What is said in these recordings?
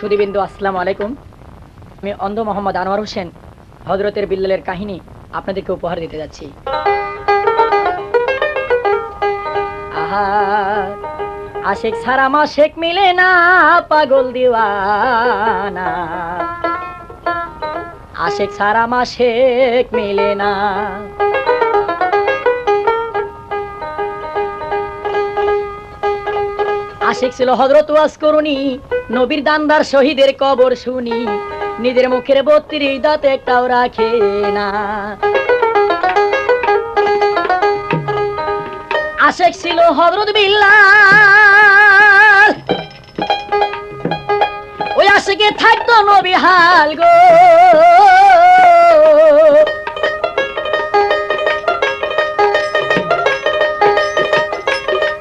সুধীবৃন্দ, আসসালামু আলাইকুম। আমি অন্ধ মোহাম্মদ আনোয়ার হোসেন হযরতের বিল্লালের কাহিনী আপনাদেরকে উপহার দিতে যাচ্ছি। আহা, আশিক ছাড়া মাশিক মিলে না, পাগল দিওয়ানা। আশিক ছাড়া মাশিক মিলে না। আশিক ছিল হযরত ওয়াজ করুনি, নবীর দানদার শহীদের কবর শুনি, নিজের মুখের ৩২ দাঁত একটাও রাখে না। আশিক ছিল হযরত বিল্লাল, ওই আশিকে থাকতো নবী হাল গো।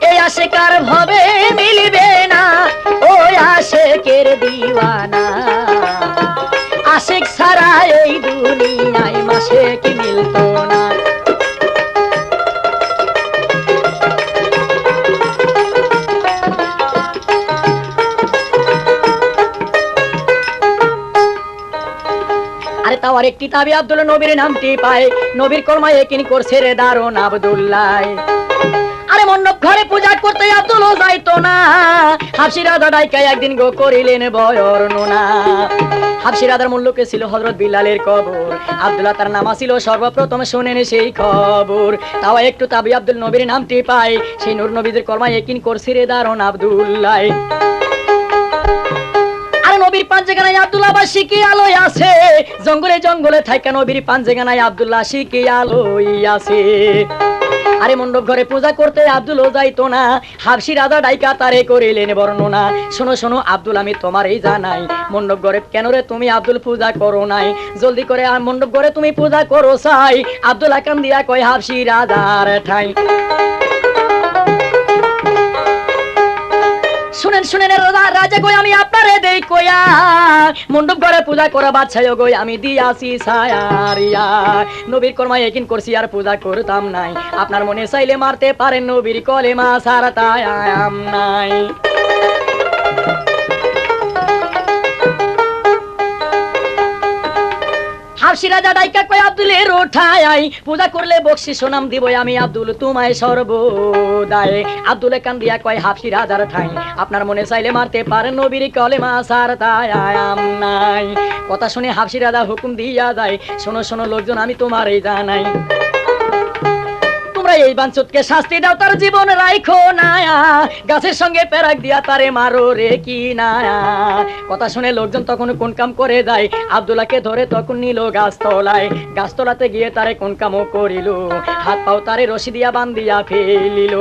এই আশিকার ভাবে মিলবে না, ওই আশিকের দিওয়ানা। আশিক ছাড়া এই দুনিয়ায় মাশিক মিলতো না। আরে তাও আরেকটি তাবি আব্দুল্লাহ নবীর নামটি পায়, নবীর কর্মায় একিন করছে রে দারুন আব্দুল্লাহ। আরে মণ্ডপ ঘরে পূজা করতে আব্দুল যাইতো না, হাবশী রাজা ডাইকা একদিন গো করিলেন বয়র্ণনা। হাবশী রাজার মুল্লুকে ছিল হযরত বিল্লালের কবর, আব্দুল্লাহ তার নাম ছিল সর্বপ্রথম শুনেন সেই খবর। তাও একটু তাবি আব্দুল নবীর নামটি পায়, সেই নূর নবীদের কর্মায় একিন করছে রে দারুন আব্দুল্লাহ। নবীর পাঞ্জেগানায় আব্দুল্লাহ বা শিকি আলোয় আছে, জঙ্গলে জঙ্গলে থাইকা নবীর পাঞ্জেগানায় আব্দুল্লাহ শিকি আলোয় আছে। আরে মণ্ডপ ঘরে পূজা করতে আব্দুল যাইতো না, হাবশী রাজা ডাইকা তারে করিলেন বর্ণনা। শোনো শোনো আব্দুল, আমি তোমারই জানাই, মণ্ডপ ঘরে কেন রে তুমি আব্দুল পূজা করো নাই? জলদি করে মণ্ডপ ঘরে তুমি পূজা করো চাই। আব্দুল কান দিয়া কয় হাবশী রাজার ঠাই। শুনেন শুনেন রাজা কই, আমি আপনারে দেই কইয়া, মণ্ডপ ঘরে পূজা করা বাদশাহ গই আমি দিয়াছি ছায়ারিয়া। নবীর কর্মায় একিন করছি আর পূজা করতাম নাই, আপনার মনে চাইলে মারতে পারেন, নবীর কলেমা ছাড়া তাই আম নাই। হাবশী রাজা ডাইকা কয় আব্দুলের ওঠায়, পূজা করলে বকশিশ সোনাম দিব আমি আব্দুল তোমায় সর্বদায়। আব্দুল কান দিয়া কয় হাবশী রাজার ঠাই, আপনার মনে চাইলে মারতে পারেন, নবীর কলেমা ছাড়া তাই আম নাই। কথা শুনে হাবশী রাজা হুকুম দিয়া যায়, শোনো শোনো লোকজন, আমি তোমারই জানাই, এই বাঞ্চুতকে শাস্তি দাও, তার জীবন রাইখো না, গাছের সঙ্গে পেরাক দিয়া তারে মারো রে কি না। কথা শুনে লোকজন তখন কোন কাম করে যায়, আব্দুল্লাহকে ধরে তখন নিল গাছতলায়। গাছতলাতে গিয়ে তারে কোন কামও করিল, হাত পাও তারে রশি দিয়া বান্ধিয়া ফেলিল।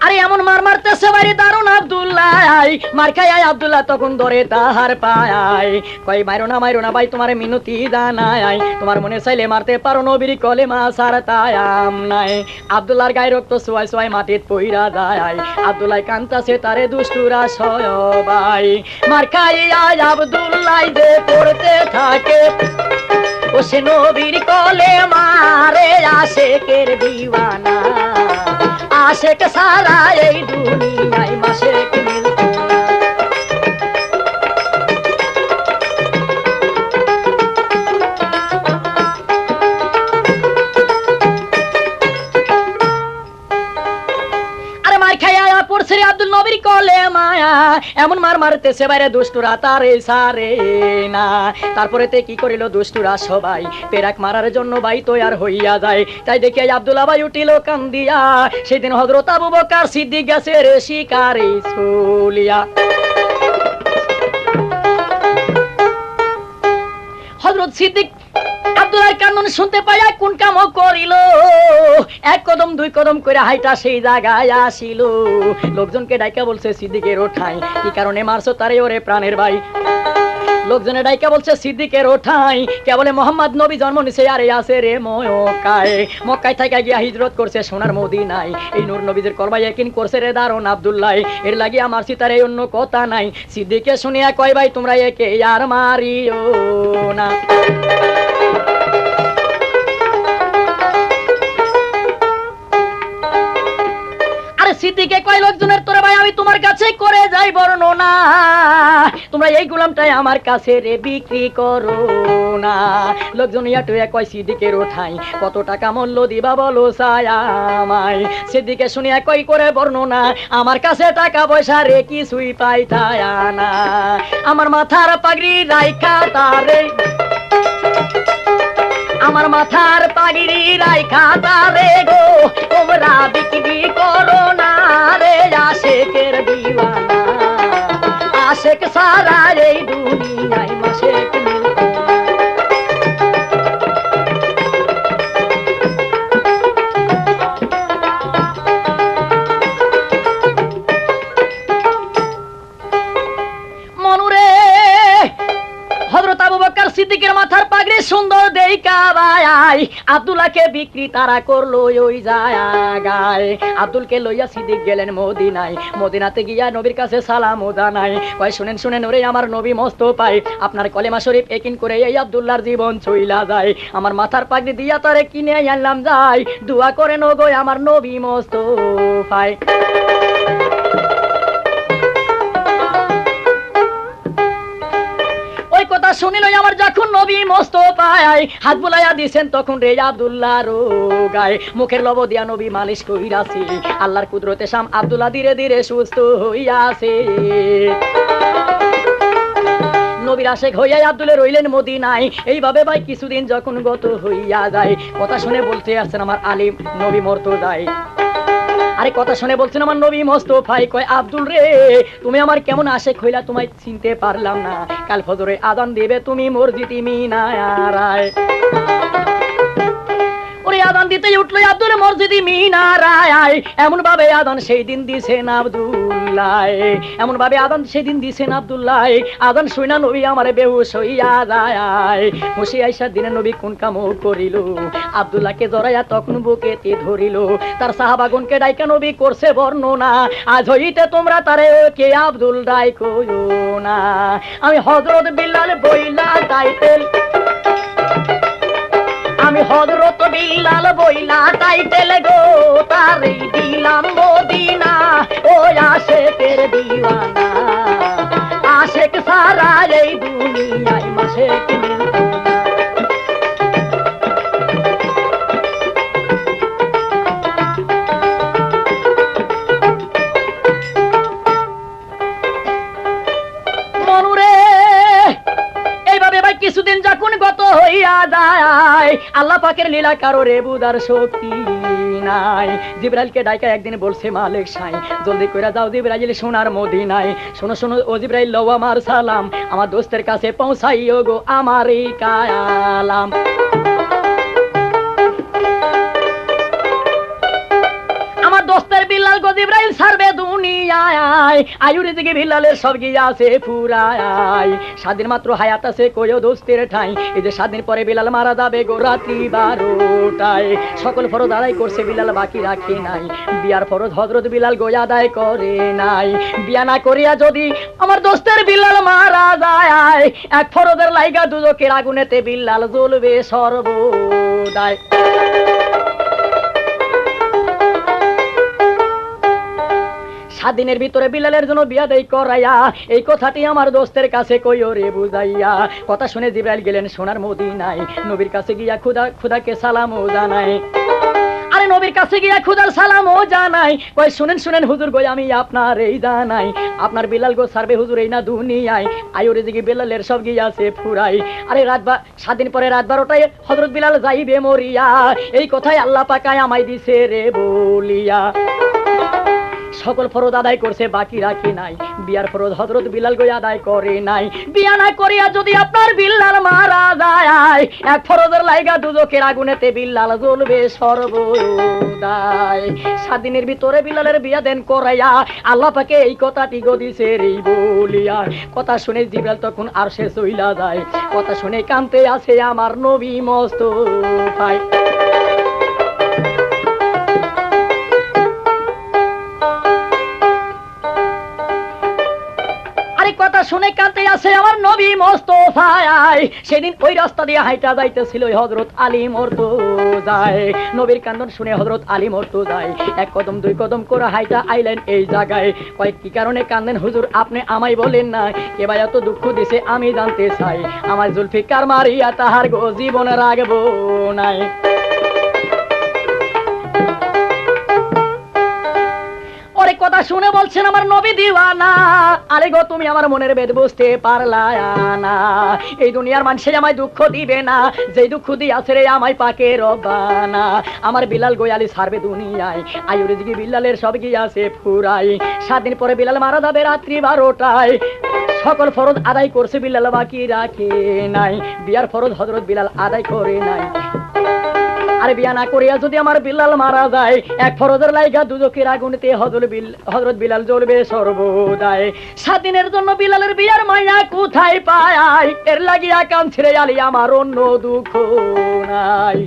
আরে এমন মার মারতেছে বাইরে দারুন আব্দুল্লাহ, মার খায় আব্দুল্লাহ তখন ধরে তাহার পায়। কই মাইরো না ভাই, তোমার মিনতি জানাই, তোমার মনে চাইলে মারতে পারো, নবীর কলেমা ছাড়া তাই আম নাই। আব্দুল্লাহর গায়ে রক্ত সোয়াই সোয়াই মাটিত পইরা যায়, আব্দুল্লাহ কান্তাছে তারে দুষ্টুরা সবাই। মার খাইয়া আব্দুল্লাহ যে পড়তে থাকে, ও সে নবীর কলেমা রে আশিকের দিওয়ানা। আশিক সারা এই দুনিয়ায় মাশিক মিলতো না। আরে মার খাইয়া পড়ছে রে আব্দুল নবীর কলেমা, এমন মার মারতেছে বাইরে দুষ্টুরা তারে সারে না। তারপরে তে কি করিল দুষ্টুরা সবাই, পেরাক মারার জন্য ভাই তৈয়ার হইয়া যায়। তাই দেখে আব্দুল্লাহ ভাই উঠিল কান্দিয়া, সেদিন হযরত আবু বকর সিদ্দিক গেছে রে শিকারে চলিয়া। হযরত সিদ্দিক আব্দুল্লাহর কান্নন শুনতে পাইয়া কোন কাম করিল, এক কদম দুই কদম করে হাইটা সেই জায়গায় আসিল। লোকজনকে ডাইকা বলছে সিদ্দিকের ওঠাই, কি কারণে মারছো তারে ওরে প্রাণের ভাই? লোকজনে ডাইকা বলছে সিদ্দিকের ওঠাই, কেবলে মোহাম্মদ নবী জন্ম নিছে আরে আছে রে মক্কায়। মক্কায় থাকা গিয়া হিজরত করছে সোনার মদিনায়, এই নূর নবীদের কর্মায় একিন করছে রে দারুন আব্দুল্লাহ। এর লাগিয়া মারছি তারে অন্য কথা নাই। সিদ্দিকে শুনিয়া কয় ভাই তোমরা একে আর মারিও না। সিদ্দিকে কয় লোকজনের তোরে ভাই আমি তোমার কাছে করে যাই বর্ণনা, তোমরা এই গোলামটাই আমার কাছে রে বিক্রি করো না। লোকজন ইয়াটুয়া কয় সিদ্দিকের ওঠাই কত টাকা মূল্য দিবা বলো ছায়ামাই। সিদ্দিকে শুনিয়া কই করে বর্ণনা, আমার কাছে টাকা পয়সা রে কিছুই পাইতায় না, আমার মাথার পাগড়ি রাইখা তারে, আমার মাথার পাগড়ি রাইখা তারে গো তোমরা বিক্রি করো না রে আশেকের দিওয়ানা, আশেক সারা এই দুনিয়ায় মাশেক মিলতো না। মনুরে হযরত আবু বকর সিদ্দিকের মাথার পাগড়ি সুন্দর দেইকা ভাই আব্দুল্লাহকে বিক্রি তারা করলো ওই জায়গায়। আব্দুলকে লইয়া সিদ্দিক গেলেন মদিনায়, মদিনাতে গিয়া নবীর কাছে সালাম ও জানাই, কয় শুনেন শুনেন ওরে আমার নবী মস্ত পাই, আপনার কলেমা শরীফ একিন করে এই আব্দুল্লাহর জীবন চইলা যায়, আমার মাথার পাগড়ি দিয়া তারে কিনে আনলাম যাই, দোয়া করেন ও গো আমার নবী মস্ত পাই। কথা শুনিল আমার যখন নবী মস্ত পায় হাত বুলাইয়া দিছেন তখন রে আব্দুল্লাহ রোগায়, মুখের লব দিয়া নবী মালিশ কইরাছে, আল্লাহর কুদরতে শাম আব্দুল্লাহ ধীরে ধীরে সুস্থ হইয়াছে। নবীর আশেক হইয়া আব্দুল্লাহ রইলেন মদিনায়। এইভাবে ভাই কিছুদিন যখন গত হইয়া যায়, কথা শুনে বলতে আসছেন আমার আলিম নবী মরতো যায়, আরে কথা শুনে বলছেন আমার নবী মোস্তফাই, কয় আব্দুল রে তুমি আমার কেমন আশেক হইলা তোমায় চিনতে পারলাম না, কাল ফজরে আযান দিবে তুমি মসজিদে মিনারায়। ওরে আযান দিতে উঠলো আব্দুল মসজিদে মিনারায়, এমন ভাবে আযান সেই দিন দিছেন আব্দুল্লাহ, এমন ভাবে আযান সেই দিন দিছেন আব্দুল্লাহ, আযান শুইনা নবী আমারে বেহুশ হইয়া যায়। হুশে আইসা দিনে নবী কোন কাম করিল, আব্দুল্লাহকে জড়াইয়া তখন বুকেতে ধরিল, তার সাহাবাগণকে ডাইকা নবী করছে বর্ণনা, আজ হইতে তোমরা তারে কে আব্দুল ডাইকো না, আমি হযরত বিল্লাল বইলা টাইটেল, আমি হযরত বিল্লাল বইলা টাইটেল গো তারে দিলাম মদিনা, ও আশেকের দিওয়ানা, আশেক সারা এই দুনিয়ায় মাশেক মিলতো না। কিছুদিন যখন গত হইয়া যায়, আল্লাহ পাকের লীলা কারো রে বুঝার শক্তি নাই। জিবরাইলকে ডাইকা একদিন বলছে মালিক সাই জলদি কইরা যাও জিবরাইল সোনার মদিনায়, শোনো শোনো ও জিবরাইল লও আমার সালাম, আমার দোস্তের কাছে পৌঁছাইও গো আমার এই কালাম। আমার দোস্তের বিল্লাল গো জিবরাইল ছাড়বে দুনিয়ায়, আয়ুরে দিকে বিল্লালের সব গিয়াছে ফুরায়, 7 দিন মাত্র হায়াত আছে কইও দোস্তের ঠাই, এই যে 7 দিন পরে বিলাল মারা যাবে গো রাত্রি 12টায়। সকল ফরজ আদায় করছে বিলাল বাকি রাখে নাই, বিয়ার ফরজ হযরত বিলাল গো আদায় করে নাই, বিয়া না করিয়া যদি আমার দোস্তের বিল্লাল মারা যায়, এক ফরজের লাইগা দুজকের আগুনেতে বিল্লাল জ্বলবে সর্বদাই। দিনের ভিতরে বিলালের জন্য বিয়া দেই করাইয়া, এই কথাটি আমার দোস্তের কাছে কইও রে বুঝাইয়া। কথা শুনে জিবরাইল গেলেন সোনার মদিনায়, নবীর কাছে গিয়া খুদাকে সালামও জানাই, আরে নবীর কাছে গিয়া খুদার সালামও জানাই, কই শুনেন শুনেন হুজুর গো আমি আপনার এই জানাই, আপনার বিলাল গো ছাড়বে হুজুর এই না দুনিয়ায়, আয়ুরে দিকে বিলালের সব গিয়াছে ফুরাই। আরে 7 দিন পরে রাত 12টায় হযরত বিলাল যাইবে মরিয়া, এই কথাই আল্লাহ পাকায় আমায় দিছে রে বলিয়া। সকল ফরজ আদায় করছে বাকি রাখি নাই, বিয়ার ফরজ হযরত বিলাল গো আদায় করে নাই, বিয়া না করিয়া যদি আপনার বিল্লাল মারা যায়, এক ফরজের লাইগা দুজকের আগুনেতে বিল্লাল জ্বলবে সর্বদাই। 7 দিনের ভিতরে বিলালের বিয়া দেন করাইয়া, আল্লাহ পাকে এই কথাটি গো দিছে রে বলিয়া। কথা শুনে জিবরাইল তখন আরশে চইলা যায়, কথা শুনে কাঁদতে আছে আমার নবী মোস্তফা। কথা শুনে কাঁদতে আছে আমার নবী মোস্তফায়। সেদিন ওই রাস্তা দিয়ে হাইটা যাইতেছিল হযরত আলী মুর্তজায়। নবীর কান্দন শুনে হযরত আলী মুর্তজায় এক কদম দুই কদম করে হাইটা আইলেন এই জায়গায়। কয় কি কারণে কান্দেন হুজুর, আপনি আমায় বলেন না কে ভাই এত দুঃখ দিছে আমি জানতে চাই। আমার জুলফিকার মারিয়া তাহার গো জীবন রাখবো নাই। কথা শুনে বলছেন আমার নবী দিওয়ানা, আরে গো তুমি আমার মনের ভেদ বুঝতে পারলা না। এই দুনিয়ার মানুষে আমায় দুঃখ দিবে না, যেই দুঃখ দিয়াছে রে আমায় পাকে রব্বানা। আমার বিলাল গোয়ালি ছাড়বে দুনিয়ায়, আয়ুর দিকে বিলালের সব গিয়াছে ফুরাই। 7 দিন পরে বিলাল মারা যাবে রাত্রি 12টায়। সকল ফরজ আদায় করছে বিলাল বাকি রাখে নাই, বিয়ার ফরজ হযরত বিলাল আদায় করে নাই। আরে বিয়া না করিয়া যদি আমার বিলাল মারা যায়, এক ফরজের লাইগা দুজকের আগুনেতে হযরত বিলাল জ্বলবে সর্বদাই। 7 দিনের জন্য বিলালের বিয়ার মায়া কোথায় পায়, এর লাগিয়া কান ছেড়ে আলী আমার অন্য দুঃখ নাই।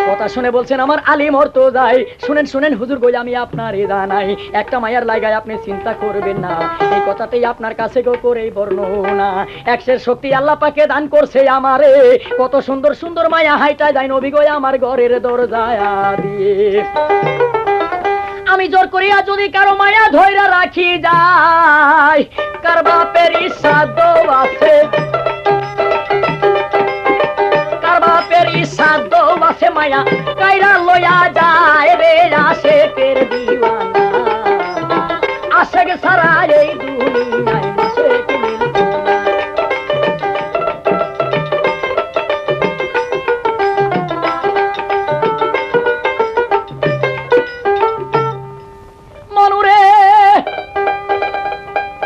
কথা শুনে বলছেন আমার আলী মুর্তজায়, শুনেন শুনেন হুজুর গো আমি আপনারে জানাই, একটা মায়ার লাগায় আপনি চিন্তা করবেন না, এই কথাতেই আপনার কাছে গো করেই বর্ণনা। একশের শক্তি আল্লাহ পাকে দান করছে আমারে, কত সুন্দর সুন্দর মায়া হাইটা যায় নবী গো আমার ঘরের দরজায় দিয়ে। আমি জোর করিয়া যদি কারো মায়া ধইরা রাখি যায়, কার বাপের ইসাদ আছে, কার বাপের ইসাদ আছে মায়া কাইরা লইয়া যায় রে আশেকের দিওয়ানা। আশেক সারা এই দুনিয়ায় আশেক মিলতো না। মনুরে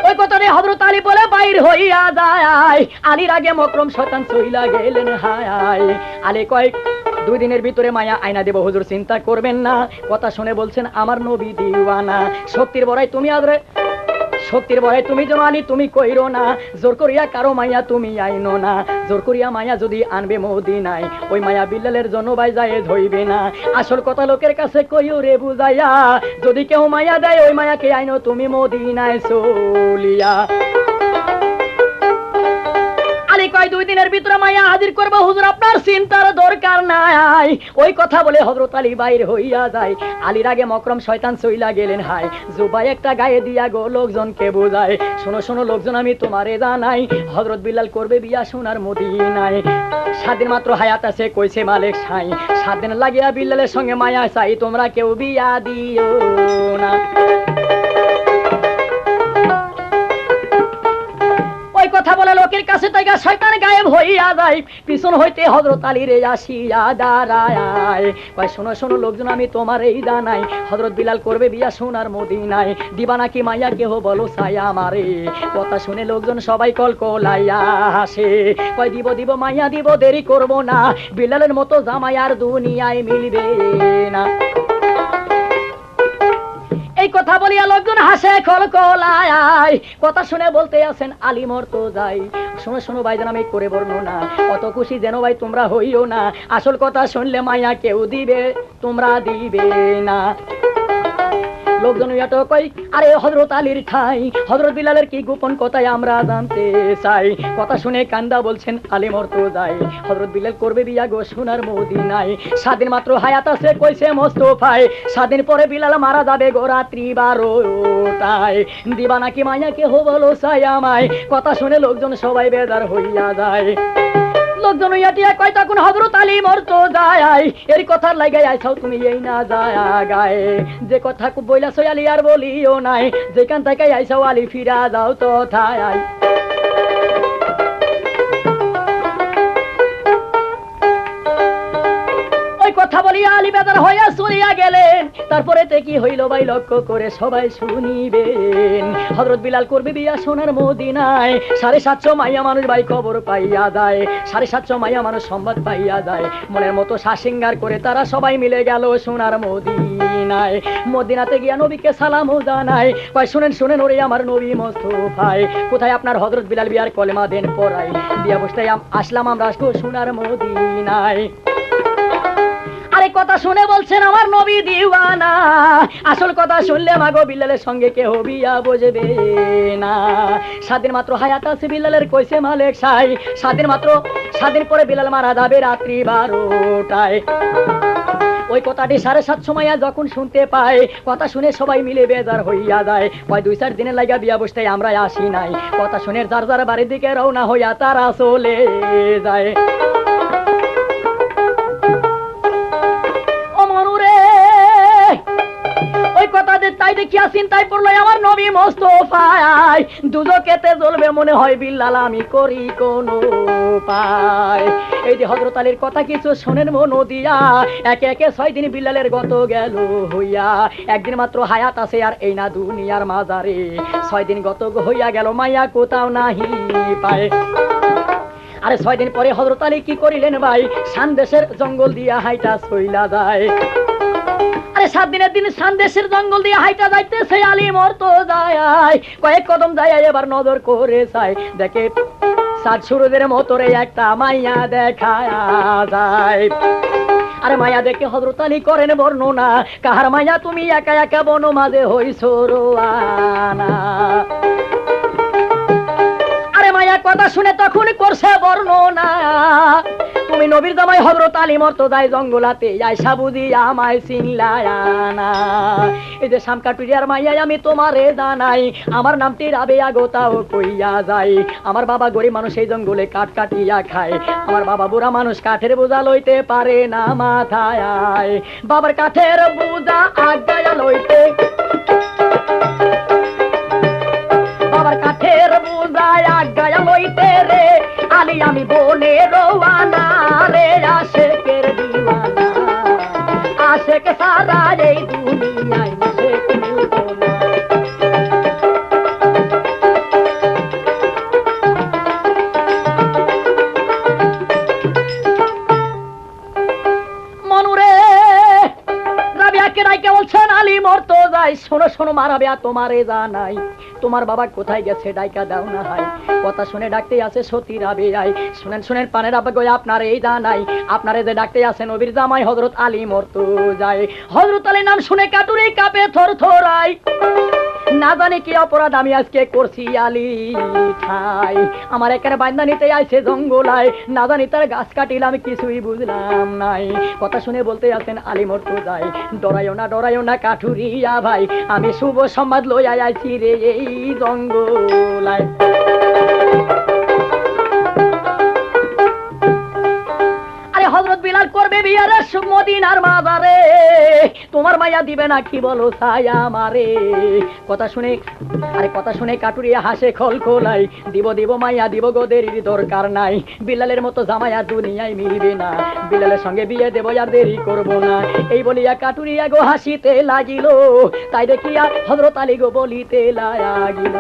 ওই কথাটা হযরত আলী বলে বাইর হইয়া যায়। আলীর আগে মকরম শয়তান চইলা গেলেন হায়। আলী কয় 2 দিনের ভিতরে মায়া আয়না দেব হুজুর, চিন্তা করবেন না। কথা শুনে বলছেন আমার নবী দিওয়ানা, শক্তির বড়াই তুমি আদরে, শক্তির বড়াই তুমি যেন আলী তুমি কইরো না, জোর করিয়া কারো মায়া তুমি আইনো না। জোর করিয়া মায়া যদি আনবে মদিনায়, ওই মায়া বিলালের জন্য ভাই যায় ধইবে না। আসল কথা লোকের কাছে কইও রে বুঝাইয়া, যদি কেউ মায়া দেয় ওই মায়াকে আইনো তুমি মদিনায় চলিয়া। আলী কয় 2 দিনের ভিতরে মায়া হাজির করব হুজুর, আপনার চিন্তার দরকার নাই। ওই কথা বলে হযরত আলী বাইর হইয়া যায়। আলীর আগে মকরম শয়তান চইলা গেলেন হায়। জুবাই একটা গায়ে দিয়া গো লোকজনকে বোঝায়, শোনো শোনো লোকজন আমি তোমারে জানাই, হযরত বিলাল করবে বিয়া সোনার মদিনায়। 7 দিন মাত্র হায়াত আছে কইছে মালিক সাই, 7 দিন লাগিয়া বিলালের সঙ্গে মায়া চাই, তোমরা কেউ বিয়া দিও না। কথা বলে লোকের কাছে তাইগা শয়তান গায়েব হইয়া যায়। পিছন হইতে হযরত আলী রে আসিয়া দাঁড়ায়, কয় শোনো শোনো লোকজন আমি তোমার এই জানাই, হযরত বিলাল করবে বিয়া সোনার মদিনায়, দিবা নাকি মাইয়া কেহ বলো চাই আমারে। কথা শুনে লোকজন সবাই কলকলাইয়া হাসে, কয় দিব দিব মাইয়া দিব, দেরি করব না, বিলালের মতো জামাই আর দুনিয়ায় মিলবে না। এই কথা বলিয়া লোকজন হাসে কলকলায়। কথা শুনে বলতে আছেন আলী মুর্তজায়, শোনো শোনো ভাইজান আমি করে বর্ণনা, অত খুশি যেন ভাই তোমরা হইও না, আসল কথা শুনলে মায়া কেউ দিবে তোমরা দিবে না। লোকজন কই আরে হযরত আলীর ঠাই, হযরত বিলালের কি গোপন কথাই আমরা জানতে চাই। কথা শুনে কান্দা বলছেন আলী মুর্তজায়, হযরত বিলাল করবে বিয়া গো সোনার মদিনায়। 7 দিন মাত্র হায়াত আছে কইছে মোস্তফায়, 7 দিন পরে বিলাল মারা যাবে গো রাত্রি 12টায়, দিবা নাকি মায়া কেহ বলো চাই আমায়। কথা শুনে লোকজন সবাই বেজার হইয়া যায়। লোকজন ইয়াটিয়া কয় তখন হযরত আলী মুর্তজায়, এর কথার লাগাই আইছাও তুমি এই না যায় গায়ে, যে কথা বইলাছ আলী আর বলিও নাই, যেখান থেকে আইছাও আলী ফিরা যাও তথায়। কথা বলিয়া আলী বেজার হইয়া চলিয়া গেলেন। তারপরে কি হইল ভাই লক্ষ্য করে সবাই শুনিবেন, হযরত বিলাল করবে বিয়া সোনার মদিনায়। 750 মাইয়া মানুষ ভাই খবর পাইয়া যায়, 750 মাইয়া মানুষ সংবাদ পাইয়া যায়। মনের মতো শাসিঙ্গার করে তারা সবাই মিলে গেল সোনার মদিনায়। মদিনাতে গিয়া নবীকে সালামও জানায়, কয় শুনেন শুনেন ওরে আমার নবী মোস্তফায়, কোথায় আপনার হযরত বিলাল বিয়ার কলেমা দেন পড়াই, বিয়া বসতে আসলাম আমরা সোনার মদিনায়। আরে কথা শুনে বলছেন আমার নবী দিওয়ানা, আসল কথা শুনলে মাগো বিলালের সঙ্গে কেহ বিয়া বুঝবে না। 7 দিন মাত্র হায়াত আছে বিলালের, কইছে মালিক সাই। 7 দিন পরে বিলাল মারা যাবে রাত্রি 12টায়। ওই কথাটি 7:30 সময় যখন শুনতে পায়, কথা শুনে সবাই মিলে বেজার হইয়া যায়। কয় 2-4 দিনের লাগা বিয়া বসতে আমরা আসি নাই। কথা শুনে যার যার বাড়ির দিকে রওনা হইয়া তারা চলে যায়। ও মনুরে, ওই কথাতে তাই দেখিয়া চিন্তায় পড়লো আমার নবী মোস্তফায়, দুজকেতে জ্বলবে মনে হয় বিল্লাল আমি করি কোন পায়। এই যে হযরত আলীর কথা কিছু শোনেন মন দিয়া, একে একে 6 দিন বিল্লালের গত গেল হইয়া। একদিন মাত্র হায়াত আছে আর এই না দুনিয়ার মাজারে। 6 দিন গত হইয়া গেল, মাইয়া কোথাও নাহি পায়। আরে 6 দিন পরে হযরত আলী কি করিলেন ভাই, সানদেশের জঙ্গল দিয়া হাইটা চইলা যায়। আরে 7 দিনের দিন সানদেশের জঙ্গল দিয়ে হাইটা যাইতেছে আলী মরতো যায়। কয়েক কদম যায় এবার নজর করে চাই, দেখে সাত সুরদের মতরে একটা মাইয়া দেখা যায়। আরে মায়া দেখে হযরত আলী করেন বর্ণনা, কাহার মাইয়া তুমি একা একা বন মাঝে হইছো রোয়ানা। আরে মায়া কথা শুনে তখন করছে বর্ণনা, তুমি নবীর জামাই হযরত আলী মরতো যায় জঙ্গলাতে, আয়সা বুঝি আমায় চিনলায়ানা। এই যে শামকাটুরিয়ার মাইয়া আমি তোমারে জানাই, আমার নামটি রাবেয়া গোতাও কইয়া যাই। আমার বাবা গরিব মানুষ এই জঙ্গলে কাঠ কাটিয়া খায়, আমার বাবা বুড়া মানুষ কাঠের বোঝা লইতে পারে না মাথায়। বাবার কাঠের বোঝা আগায়া লইতে, বাবার কাঠের বোঝায় আগায়া লইতে রে আলী আমি বনে রওয়ানা রে। আশেকের দিওয়ানা, আশেক সারা এই দুনিয়ায় আশেক মিলতো না। মনুরে, রাবিয়াকে ডাইকে বলছেন আলী মরতো যায়। শোনো শোনো মা রাবিয়া, তোমারে জানাই তোমার বাবা কোথায় গেছে ডাইকা দাও না হাই। কথা শুনে ডাকতে আছে সতী রাবিয়াই, শুনেন শুনেন পানের আব্বা গো আপনার এই জানাই, আপনারে যে ডাকতে আছে নবীর জামাই হযরত আলী মরতো যায়। হযরত আলী নাম শুনে কাটুরে কাঁপে থর থরাই, না জানি কি অপরাধ আমি আজকে করছি আলী ঠাই। আমার এখানে বান্দা নিতে আইছে জঙ্গলায়, না জানি তার গাছ কাটিলাম কিছুই বুঝলাম নাই। কথা শুনে বলতে আছেন আলী মরতো যায়, ডরাইও না কাঠুরিয়া ভাই, আমি শুভ সংবাদ লইয়া আইছি রে এই জঙ্গলায়। হযরত বিলাল করবে বিয়ারে মদিনার মাজারে, তোমার মাইয়া দিবে না কি বলো ছায়া আমারে। কথা শুনে কাটুরিয়া হাসে খলখলাই, দিব মাইয়া দিব গো দেরির দরকার নাই। বিলালের মতো জামাইয়া দুনিয়ায় মিলবে না, বিলালের সঙ্গে বিয়ে দেব আর দেরি করব না। এই বলিয়া কাটুরিয়া গো হাসিতে লাগিল, তাই দেখিয়া হযরত আলী গো বলিতে লাগিল,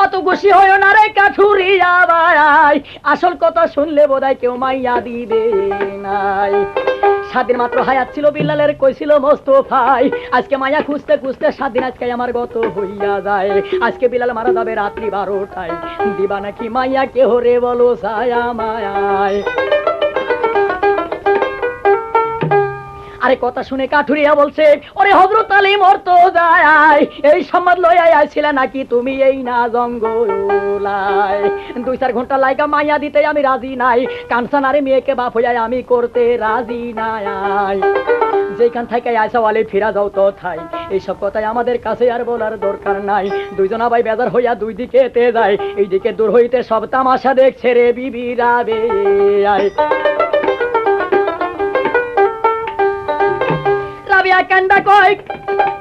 অত খুশি হইও না রে কাঠুরিয়া ভাই, আসল কথা শুনলে বোধহয় কেউ মাইয়া দিবে নাই। 7 দিন মাত্র হায়াত ছিল বিলালের, কইছিল মোস্তফাই আজকে মায়া খুঁজতে খুঁজতে 7 দিন আজকে আমার গত হইয়া যায়। আজকে বিলাল মারা যাবে রাত্রি 12টায়, দিবা নাকি মাইয়া কেহ রে বলো ছায়া মায়ায়। আরে কথা শুনে কাঠুরিয়া বলছে, ওরে হযরত আলী মরতো যায়, এই সংবাদ লইয়া আইছিলা নাকি তুমি এই না জঙ্গলায়। 2-4 ঘন্টা লাইগা মাইয়া দিতে আমি রাজি নাই, কানসানারে মেয়েকে বাপ হইয়া আমি করতে রাজি নাই। যেখান থেকে আইসা আলী ফিরা যাও তো থাই, এইসব কথাই আমাদের কাছে আর বলার দরকার নাই। দুইজনা ভাই বেজার হইয়া দুই দিকে তে যায়, এই দিকে দূর হইতে সব তামাশা দেখছে রে বিবি রাবেয়া। রাবিয়া কান্দা কয়,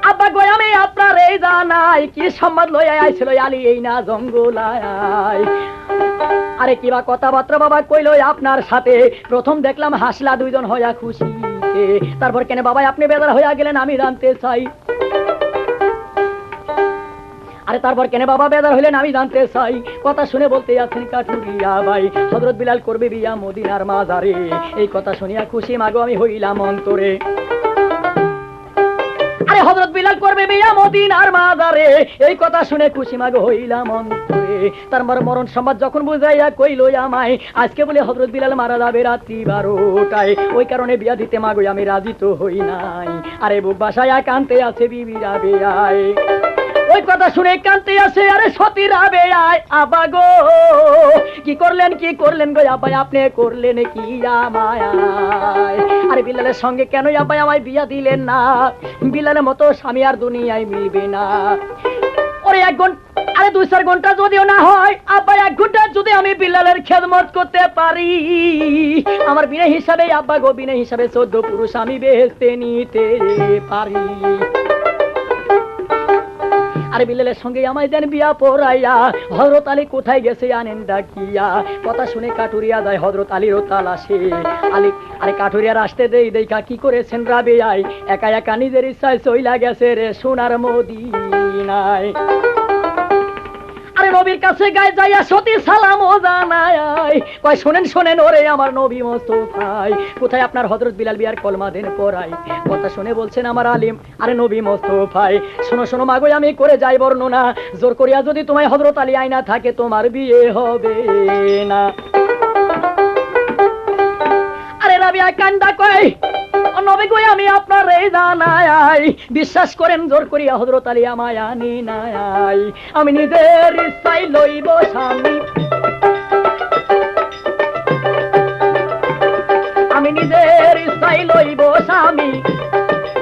আব্বা গো আমি আপনার এই জানাই, কি সংবাদ লইয়া আইছিল আলী এই না জঙ্গলায়। আরে কিবা কথাবার্তা বাবা কইলো আপনার সাথে, প্রথম দেখলাম হাসলা দুইজন হইয়া খুশি, তারপর কেন বাবা আপনি বেজার হইয়া গেলেন আমি জানতে চাই। আরে তারপর কেন বাবা বেজার হইলেন আমি জানতে চাই। কথা শুনে বলতে আছেন কাঠুরিয়া ভাই, হযরত বিলাল করবে বিয়া মদিনার মাজারে, এই কথা শুনিয়া খুশি মাগো আমি হইলাম অন্তরে। আরে হযরত বিলাল করবে বিয়া মদিনার মাজারে, এই কথা শুনে খুশি মাগো হইলাম অন্তরে। তার মরণ সংবাদ যখন বুঝাইয়া কইল আমায় আজকে বলে হযরত বিলাল মারা যাবে রাত্রি 12টায়, ওই কারণে বিয়া দিতে মাগো আমি রাজি তো হই নাই। আরে বুক বাসায় কানতে আছে বিবি রাবেয়ায়, ওই কথা শুনে কানতে আছে আরে সতী রাবেয়ায়। আবা গো কি করলেন গো আব্বা, আপনি করলেন কি আমায়? আরে বিলালের সঙ্গে কেন আব্বা আমায় বিয়া দিলেন না? বিলালের মতো স্বামী আর দুনিয়ায় মিলবে না। ওরে 1 ঘন্টা আরে 2-4 ঘন্টা যদিও না হয় আব্বা, 1 ঘন্টা যদি আমি বিলালের খেদমত করতে পারি, আমার বিনা হিসাবে আব্বা গো, বিনা হিসাবে 14 পুরুষ আমি বেহেশতে নিতে পারি। আরে বিলালের সঙ্গে আমায় দেন বিয়া পড়াইয়া, হযরত আলী কোথায় গেছে আনেন ডাকিয়া। কথা শুনে কাটুরিয়া যায় হযরত আলীর তালাশে। আলী আরে কাটুরিয়ার আসতে দেই দেখা কি করেছেন রাবেয়ায়, একা একা নিজের ইচ্ছায় চইলা গেছে রে সোনার মদিনায়। আরে নবীর কাছে গায়ে যাইয়া সতী সালাম ও জানায়, কয় শোনেন ওরে আমার নবী মোস্তফাই, কোথায় আপনার হযরত বিলাল বিয়ার কলমা দেন পড়াই। কথা শুনে বলছেন আমার আলিম আরে নবী মোস্তফাই, শোনো মাগো আমি করে যাই বর্ণনা, জোর করিয়া যদি তোমায় হযরত আলী আইনা থাকে তোমার বিয়ে হবে না। আরে রাবিয়া কান্দা কয় নবী গো আমি আপনার এই জানাই, বিশ্বাস করেন জোর করিয়া হযরত আলী আমায় আনি নাই, আমি নিজের ইচ্ছায় লইব স্বামী, আমি নিজের ইচ্ছায় লইব স্বামী,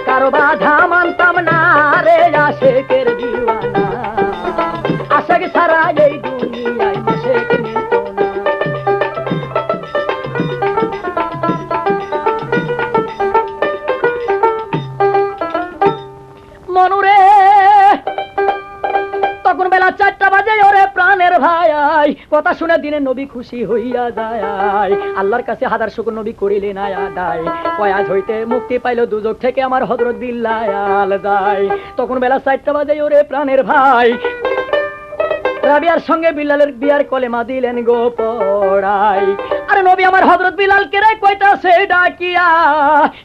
কারো বাধা মানতাম না রে আশেকের দিওয়ানা, আশেক ছাড়া এই দুনিয়ায় আশেক মিলত না। মনুরে তখন বেলা 4টা বাজে, ওরে প্রাণের ভাই কথা শুনে দিনে নবী খুশি হইয়া যায়, আল্লাহর কাছে হাজার শুকর নবী করিলেন আদায়, কয়াজ হইতে মুক্তি পাইল দুজক থেকে আমার হযরত বিলাল যায়। তখন বেলা 4টা বাজে, ওরে প্রাণের ভাই রাবিয়ার সঙ্গে বিলালের বিয়ার কলেমা দিলেন গো পড়াই। আরে নবী আমার হযরত বিলাল কে রে কইতাছে ডাকিয়া,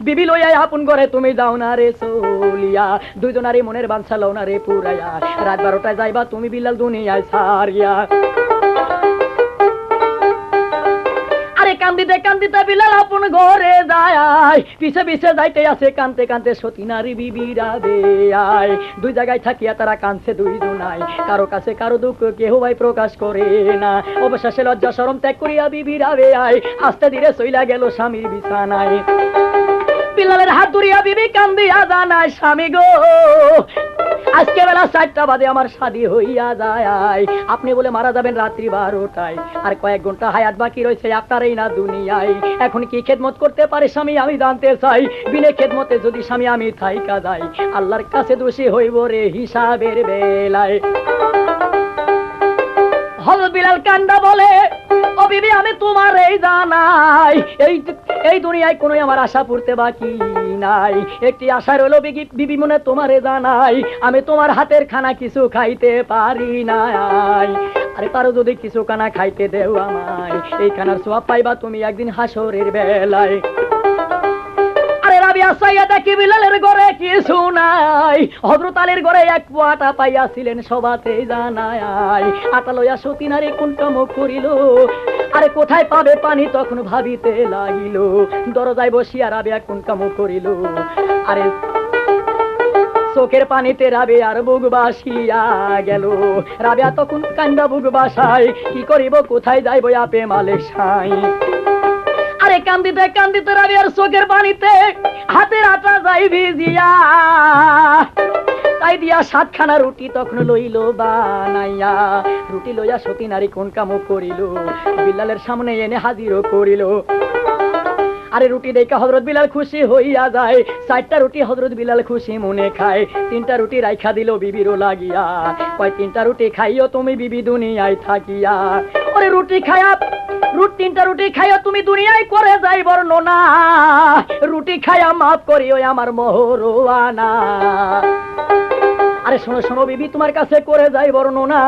বিবি লইয়া আপন ঘরে তুমি যাও না রে চলিয়া, দুইজনারই মনের বাঞ্ছা লও না রে পুরাইয়া, রাত 12টায় যাইবা তুমি বিলাল দুনিয়ায় ছাড়িয়া। আরে কান্দিতে বিলাল আপন ঘরে যায়, পিছে যাইতে আছে কানতে কানতে সতী নারী বিবি রাবেয়ায়, দুই জায়গায় থাকিয়া তারা কানছে দুইজনাই, কারো কাছে কারো দুঃখ কেহ ভাই প্রকাশ করে না। অবশেষে লজ্জা শরম ত্যাগ করিয়া বিবি রাবেয়ায় আস্তে ধীরে চইলা গেল স্বামীর বিছানায়। বিলালের হাত ধরিয়া বিবি কান্দিয়া জানায় স্বামী গো আজকে বেলা 4টা বাজে আমার শাদী হইয়া যায়, আপনি বলে মারা যাবেন রাত্রি 12টায়, আর কয়েক ঘন্টা হায়াত বাকি রয়েছে আপনার এই না দুনিয়ায়, এখন কি খেদমত করতে পারে স্বামী আমি জানতে চাই, বিনে খেদমতে যদি স্বামী আমি থাইকা যাই আল্লাহর কাছে দোষী হইব রে হিসাবের বেলায়। হযরত বিলাল কান্দা বলে ও বিবি আমি তোমার এই জানাই, এই দুনিয়ায় কোনো আমার আশা পূরতে বাকি নাই, একটি আশা রইল বিবি মনে তোমারে জানাই, আমি তোমার হাতের খানা কিছু খাইতে পারি নাই, আরে পারো যদি কিছু খানা খাইতে দেও আমায়, এই খানার সওয়াব পাইবা তুমি একদিন হাসরের বেলায়। আরে রাবিয়া সাইয়া দেখি বিলালের ঘরে কিছু নাই, হযরত আলীর ঘরে 1 পোয়া আটা পাইয়াছিলেন সবাতে জানায়, আটা লইয়া সতী নারী কুণ্ঠম করিল, আরে কোথায় পাবে পানি তখন ভাবিতে লাগিল, দরজায় বসিয়া রাবিয়া কুণ্ঠম করিল, আরে চোখের পানিতে রাবিয়ার বুক বাসিয়া গেল, রাবিয়া তখন কান্দা বুক বাসায়, কি করিব কোথায় যাইব আপে মালিক সাই। আরে কান্দিতে রাবিয়ার চোখের পানিতে হাতের আটা যাই ভিজিয়া, তাই দিয়া 7খানা রুটি তখন লইল বানাইয়া, রুটি লইয়া সতী নারী কোন কাম করিল, বিলালের সামনে এনে হাজিরও করিল। আরে রুটি দেখে হযরত বিলাল খুশি হইয়া যায়, 4টা রুটি হযরত বিলাল খুশি মনে খায়, 3টা রুটি রাইখা দিল বিবিরও লাগিয়া, কয় 3টা রুটি খাইও তুমি বিবি দুনিয়ায় থাকিয়া, ওরে রুটি খায়া 3টা রুটি খাইও তুমি দুনিয়ায় করে যাই বর্ণনা, রুটি খায়া মাফ করিও আমার মোহরওয়ানা। আরে শোনো বিবি তোমার কাছে করে যাই বর্ণনা,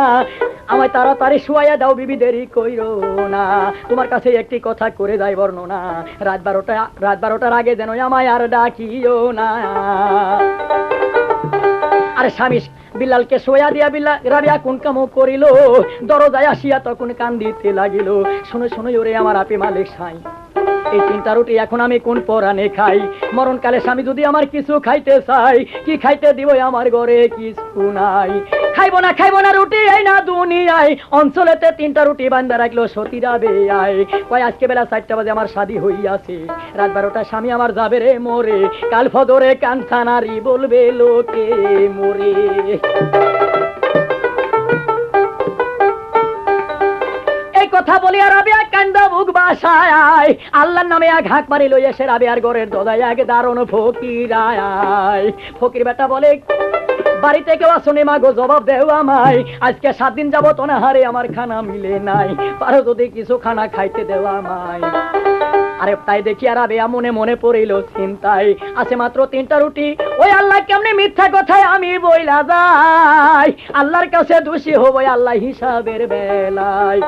আমায় তাড়াতাড়ি শুয়াইয়া দাও বিবি দেরি কইরো না, তোমার কাছে একটি কথা করে যাই বর্ণনা, রাত 12টার আগে যেন আমায় আর ডাকিও না। আর স্বামী বিলালকে শোয়া দিয়া রাবিয়া কোন কাম করিল, দরজায় আসিয়া তখন কান্দিতে লাগিল, শুনে শুনে ওরে আমার আপি মালিক সাই, এই 3টা রুটি এখন আমি কোন পরানে খাই? মরণকালে স্বামী যদি আমার কিছু খাইতে চাই, কি খাইতে দিব? আমার ঘরে কিছু নাই। খাইব না রুটি এই না দুনিয়ায়, অঞ্চলেতে 3টা রুটি বান্ধা রাখলো সতীরা বেয়ায়। কয় আজকে বেলা 4টা বাজে আমার শাদী হইয়াছে, রাত 12টা স্বামী আমার যাবে রে মোরে, কাল ফজরে কাঞ্চা নারী বলবে লোকে মোরে। কথা বলিয়া রাবিয়া কান্দা বুক বাসায়, আল্লাহর নামে এক হাঁক মারি লই এসে রাবিয়ার ঘরের দরজায় এক দারুণ ফকির আয়। ফকির বেটা বলে, বাড়িতে কেউ আসনে মা গো, জবাব দেও আমায়, আজকে 7 দিন যাবত অনাহারে আমার খানা মিলে নাই, পারো যদি কিছু খানা খাইতে দেওয়া আমায়। আরে তাই দেখি আর রাবিয়া মনে মনে পড়িল চিন্তায়, আছে মাত্র 3টা রুটি, ওই আল্লাহ কেমনে মিথ্যা কথায় আমি বইলা যাই, আল্লাহর কাছে দোষী হব আল্লাহ হিসাবের বেলায়।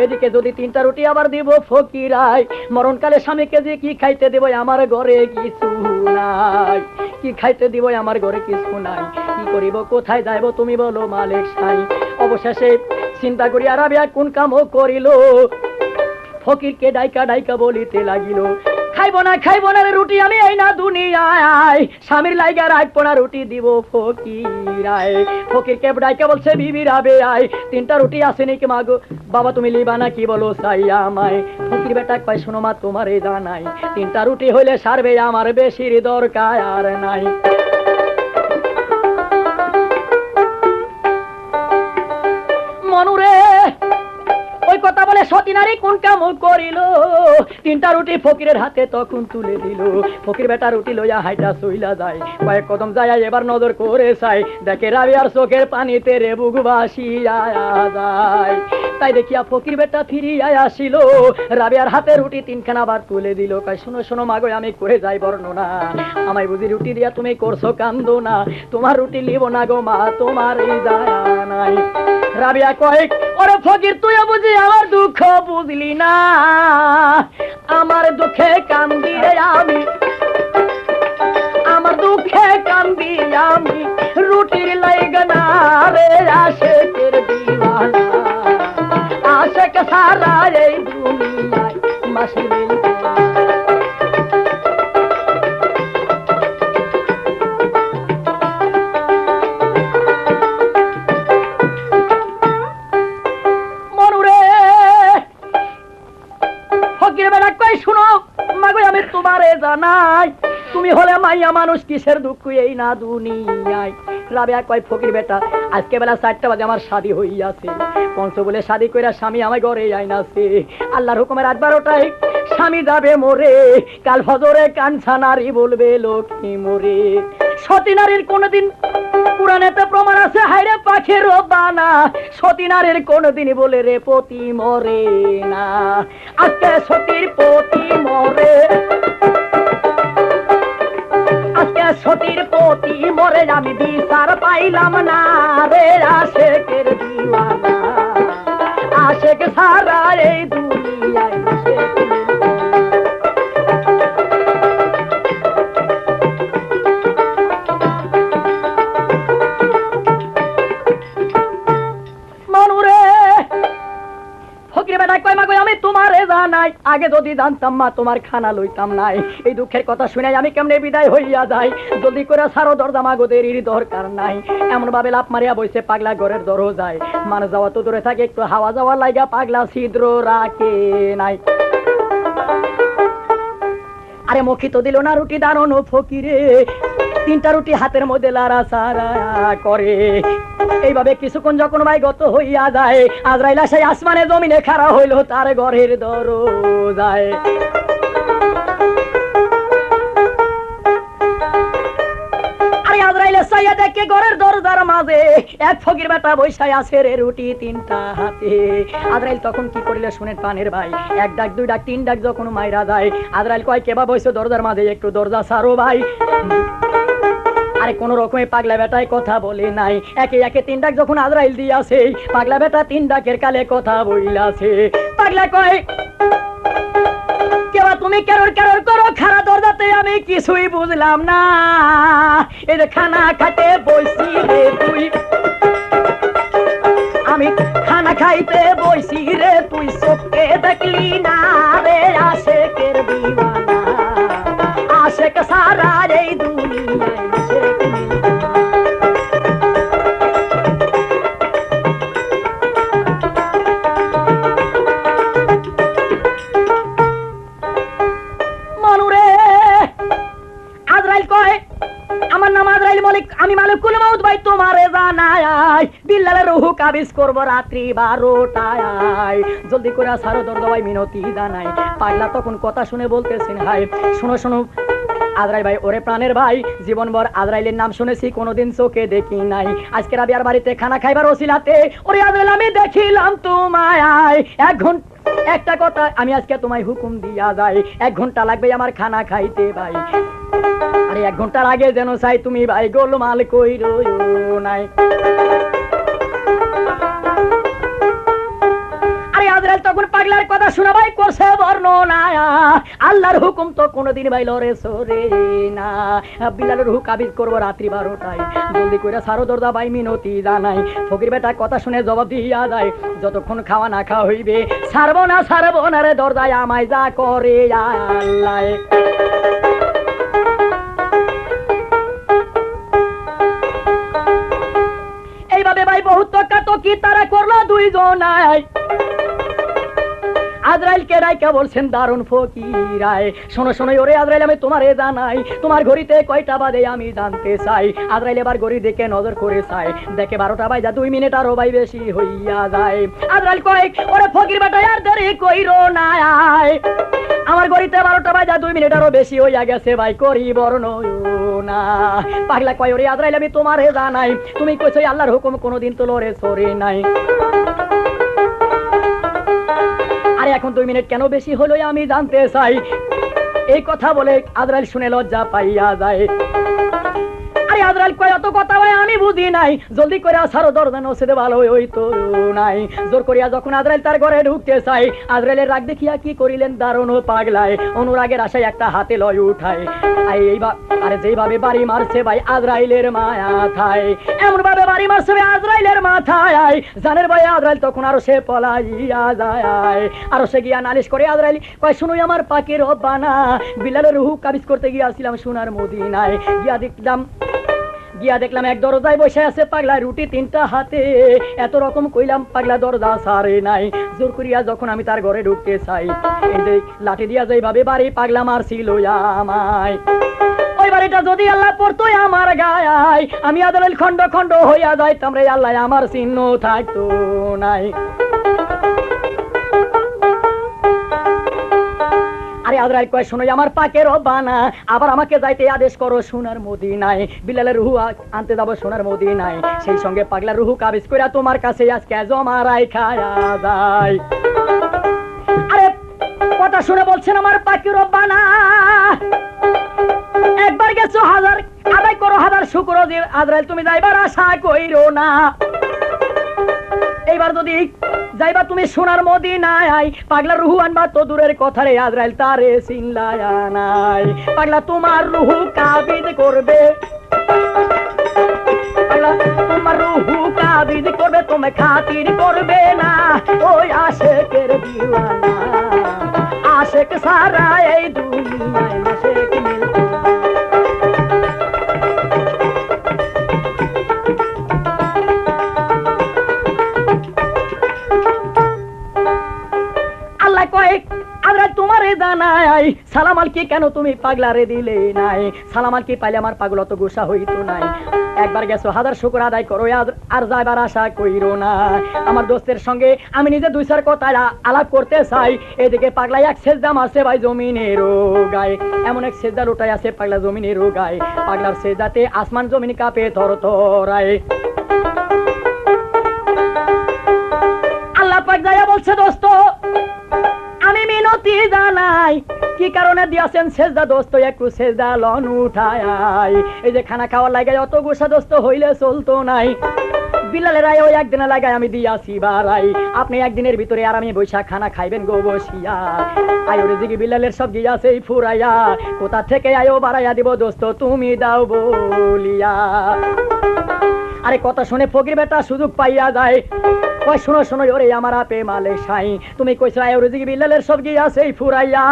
এদিকে যদি 3টা রুটি আবার দিব ফকিরাই, মরণকালে স্বামীকে যে কি খাইতে দিব? আমার ঘরে কিছু নাই, কি খাইতে দিব? আমার ঘরে কিছু নাই, কি করিব? কোথায় যাইব? তুমি বলো মালিক সাই। অবশেষে চিন্তা করিয়া রাবিয়া কোন কাম করিল, ফকিরকে ডাইকা ডাইকা বলিতে লাগিল, খাইব না রুটি আমি এই না দুনিয়ায়, স্বামীর লাইগা রাখবো না রুটি দিব ফকিরায়। ফকিরকে ডাইকা বলছে, বিবি রাবিয়ায় 3টা রুটি আছে নাকি মাগো? বাবা তুমি লিবা না কি বলো চাইয়া আমায়? ফকির বেটা কয়, শোনো মা তোমার এই জানাই, 3টা রুটি হইলে সারবে, আমার বেশির দরকার আর নাই। মনুরে ওই কথা বলে সতী নারী কোন কাম করিল, 3টা রুটি ফকিরের হাতে তখন তুলে দিল। ফকির বেটা রুটি লইয়া হাইটা চইলা যায়, কয়েক কদম যায় এবার নজর করে চাই, দেখে রাবিয়ার চোখের পানিতে রে বুক ভাসিয়া যায়। তাই দেখিয়া ফকির বেটা ফিরিয়া আসিল, রাবিয়ার হাতে রুটি 3খানা আবার তুলে দিল। কয়, শোনো শোনো মাগো, আমি করে যাই বর্ণনা, আমায় বুঝি রুটি দিয়া তুমি করছো কান্দো না, তোমার রুটি লিব না গো মা, তোমার এই জানা নাই। রাবিয়া কয়, ওরে ফকির তুইও বুঝি আমার দুঃখ বুঝলি না, আমার দুঃখে কান্দি রে আমি, আমার দুঃখে কান্দি আমি, রুটির লাইগা না রে আশেকের দিওয়ানা, আশেক সারা এই দুনিয়ায় মাসিল। জানাই তুমি হলে মাইয়া মানুষ, কিসের দুঃখ এই না দুনিয়ায়। রাবিয়া কয়, ফকির বেটা আজকে বেলা 4টা বাজে আমার শাদী হইয়াছে, পঞ্চ বলে শাদী কইরা স্বামী আমার ঘরে আইনাছে, আল্লাহর হুকুমে রাত 12টায় স্বামী যাবে মোরে, কাল ফজরে কাঞ্চা নারী বলবে লক্ষ্মী মোরে। সতী নারীর কোনদিন পুরাণেতে প্রমাণ আছে, হাইরে পাখির বানা, সতী নারীর কোনদিন বলে রে পতি মরে না, আজকে সতীর পতি মরে, আজকে সতীর পতি মরে, আমি বিচার পাইলাম না রে আশেকের দিওয়ানা, আশেক সারা এই দুনিয়ায়। আমি তোমারে জানাই, আগে যদি জানতাম মা তোমার খানা লইতাম নাই, এই দুঃখের কথা শুনে আমি কেমনে বিদায় হইয়া যাই, জলদি করে সারো দরজা মাগো, দেরির দরকার নাই। এমন ভাবে লাফ মারিয়া বইছে পাগলা ঘরের দরজায়, মানুষ যাওয়া তো দূরে থাকে, একটু হাওয়া যাওয়া লাগা পাগলা ছিদ্র রাখে নাই। আরে মুখি তো দিল না রুটি দাঁড়ানো ফকিরে, 3টা রুটি হাতের মধ্যে লাড়া সারা করে। এইভাবে কিছুক্ষণ যখন ভাই গত হইয়া যায়, আজরাইল সেই আসমানে জমিনে খাড়া হইল তার ঘরের দরজায়। আরে আজরাইল সাইয়া দেখে ঘরের দরজার মাঝে এক ফকির বেটা বৈশাই আছে রে রুটি 3টা হাতে। আজরাইল তখন কি করিলে শুনেন পানের ভাই, 1 ডাক 2 ডাক 3 ডাক যখন মাইরা যায়, আজরাইল কয়, কেবা বইছো দরজার মাঝে, একটু দরজা ছাড়ো ভাই। আরে কোন রকমে পাগলা বেটায় কথা বলে নাই, একে একে 3 ডাক যখন আজরাইল দিয়াছে, পাগলা বেটা 3 ডাকের কালে কথা বইলাছে। পাগলা কয়, কেবা তুমি কেরর কেরর করো খাড়া দরজাতে, আমি কিছুই বুঝলাম না, এই যে খানা খাইতে বইছি রে তুই, আমি খানা খাইতে বইছি রে তুই চোখে দেখলি না রে আশেকের দিওয়ানা, আশেক সারা এই দুনিয়ায় আশেক মিলনা। মানুরে আজরাইল কয় আমার নাম আজরাইল মালিক, আমি মালিকুল মউত ভাই তোমারে জানাই, বিল্লালের রূহ কাবিজ করব রাত্রি 12টায়, জলদি করে সারো দরজা ভাই মিনতি জানাই। পাগলা তখন কথা শুনে বলতেছেন হাই শোনো শোনো আজরাইল ভাই, ওরে প্রাণের ভাই, জীবনভর আজরাইলের নাম শুনেছি, কোনোদিন চোখে দেখি নাই, আজকে রাবিয়ার বাড়িতে খানা খাইবার ওসিলাতে ওরে আজরাইল আমি দেখিলাম তোমায়, একটা কথা আমি আজকে তোমায় হুকুম দিয়া যাই, 1 ঘন্টা লাগবে আমার খানা খাইতে ভাই, আরে 1 ঘন্টার আগে যেন চাই তুমি ভাই গোলমাল কইরো নাই। আরে আজরাইল তখন পাগলার কথা শোনা ভাই করছে বর্ণনা, আল্লাহর হুকুম তো কোনোদিন ভাই লরে সরে না, বিল্লালের রূহ কাবিজ করব রাত্রি 12টায়, জলদি কইরা সারো দরজা ভাই মিনতি জানাই। ফকির বেটা কথা শুনে জবাব দিয়া যায়, যতক্ষণ খাওয়া না খাওয়া হইবে ছাড়বো না রে দরজায় আমায় যা করে আল্লাহ। এইভাবে ভাই বহুত তর্কাতর্কি তারা করলো দুইজনাই, আজরাইলকে রাইকা বলছেন দারুণ ফকিরায়, শোনো শোনো ওরে আজরাইল আমি তোমারে জানাই, তোমার ঘড়িতে কয়টা বাজে আমি জানতে চাই। আজরাইল এবার ঘড়ি দেখে নজর করে চাই, দেখে 12টা বাজা 2 মিনিট আরো ভাই বেশি হইয়া যায়। আজরাইল কয় ওরে ফকির বেটা আর দেরি কইরো না, আমার ঘড়িতে 12টা বাজা 2 মিনিট আরো বেশি হইয়া গেছে ভাই করি বর্ণনা। পাগলা কয় ওরে আজরাইল আমি তোমারে জানাই, তুমি কইছো আল্লাহর হুকুম কোনোদিন তো লরে সরে নাই, আরে এখন 2 মিনিট কেন বেশি হলো আমি জানতে চাই। এই কথা বলে আজরাইল শুনে লজ্জা পাইয়া যায়। আরে আজরাইল কয় এত কথা ভাই আমি বুঝি নাই, জলদি করে সারো দরজা নসেদে ভালো হইতো নাই। জোর করিয়া যখন আজরাইল তার ঘরে ঢুকতে চাই, আজরাইলের রাগ দেখিয়া কি করিলেন দারুণ পাগলায়, অনুরাগের আশায় একটা হাতে লয় উঠায়, আরে যেইভাবে বাড়ি মারছে ভাই আজরাইলের মাথায়, এমন ভাবে বাড়ি মারছে আজরাইলের মাথায়, জানের ভাই আজরাইল তখন আরো সে পলাইয়া যায়, আরো সে গিয়া নালিশ করে আজরাইল কয় শুনুই আমার পাকের রব্বানা, বিল্লালের রূহ কাবিজ করতে গিয়েছিলাম সোনার মদিনায়, গিয়া দেখলাম এক দরজায় বসে আছে পাগলা, রুটি 3টা হাতে, এত রকম কইলাম পাগলা দরজা সারে নাই। জোর করিয়া যখন আমি তার ঘরে ঢুকতে চাই, এই যে লাঠি দিয়া যেভাবে বাড়ি পাগলা মারছিল আমায়, ওই বাড়িটা যদি আল্লাহ পড়তো আমার গায়, আমি আদরেল খন্ড খন্ড হইয়া যাইতাম রে আল্লাহ, আমার চিহ্ন থাকতো নাই। আরে আজরাইল কয় শোনো আমার পাকের রব্বানা, আবার আমাকে যাইতে আদেশ করো সোনার মদিনায়, বিল্লালের রূহ আনতে যাব সোনার মদিনায়, সেই সঙ্গে পাগলার রূহ কাবিজ কইরা তোমার কাছে আজকে জমা রাইখা যায়। আরে কথা শুনে বলছেন আমার পাকের রব্বানা, একবার গেছো হাজার আদায় করো হাজার শুকর, আজরাইল তুমি যাইবার আশা কইরো না, এইবার যদি যাইবা তুমি সোনার মদিনায়, পাগলার রূহ আনবা তো দূরের কথা রে আজরাইল তারে চিনলায় নাই, পাগলা তোমার রূহ কাবিজ করবে, পাগলা তোমার রূহ কাবিজ করবে, তুমি খাতির করবে না ওই আশেকের দিওয়ানা, আশেক সারা এই দুনিয়ায় আশেক মিলনা। তোমারে জানাই সালাম আলকি কেন তুমি পাগলারে দিলে নাই, সালাম আলকি পাইলে আমার পাগল তো গুসা হইতো নাই, একবার গেছো হাজার শুকর আদায় করো আর যাইবার আশা কইরো না। আমার দোস্তের সঙ্গে আমি নিজে 2-4 কথা আলাপ করতে চাই, এদিকে পাগলা এক সেজদা মারছে ভাই জমিনের গায়ে, এমন এক সেজদা লুটাই আছে পাগলা জমিনের গায়ে, পাগলার সেজদাতে আসমান জমিন কাঁপে থরথরায়। আল্লাহ পাক যাইয়া বলছে দোস্ত আমি মিনতি জানাই, কি কারণে দিয়েছেন সেজদা দোস্ত, একটু সেজদা লন উঠায়, এই যে খানা খাওয়ার লাগে অত গোসা দোস্ত হইলে চলতো নাই, বিলালের রায় ওই একদিনে লাগাই আমি দিয়াছি বাড়াই, আপনি একদিনের ভিতরে আর আমি বৈশাখ খানা খাইবেন গো বসিয়া। আয়োরে দিকে বিলালের সব গিয়াছে ফুরাইয়া, কোথা থেকে আয়ো বাড়াইয়া দিব দোস্ত তুমি দাও বলিয়া। আরে কথা শুনে ফকির বেটা সুযোগ পাইয়া যায়, কয় শোনো শোনো ওরে আমার আপে মালে সাই, তুমি কইছো আয়োরে দিকে বিলালের সব গিয়াছে ফুরাইয়া,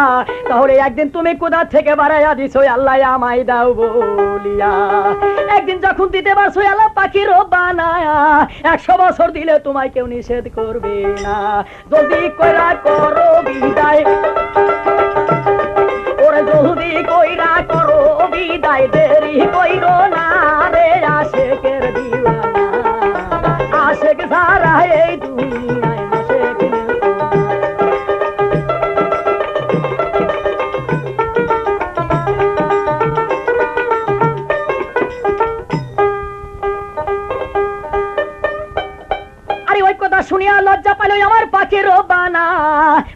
তাহলে একদিন তুমি কোথা থেকে বাড়াইয়া দিছো আল্লাহ আমায় দাও বলিয়া। একদিন যখন দিতে পারছো আল্লাহ পাখির বানায়া, 100 বছর দিলে তোমায় কেউ নিষেধ করবে না, জলদি কইরা করো বিদায়, ওরে জলদি কইরা করো বিদায়, দেরি কইরো না রে আশেকের দিওয়ানা, আশেক সারা এই দুনিয়ায় আশেক শুনিয়া লজ্জা পাইল আমার পাখির বানা।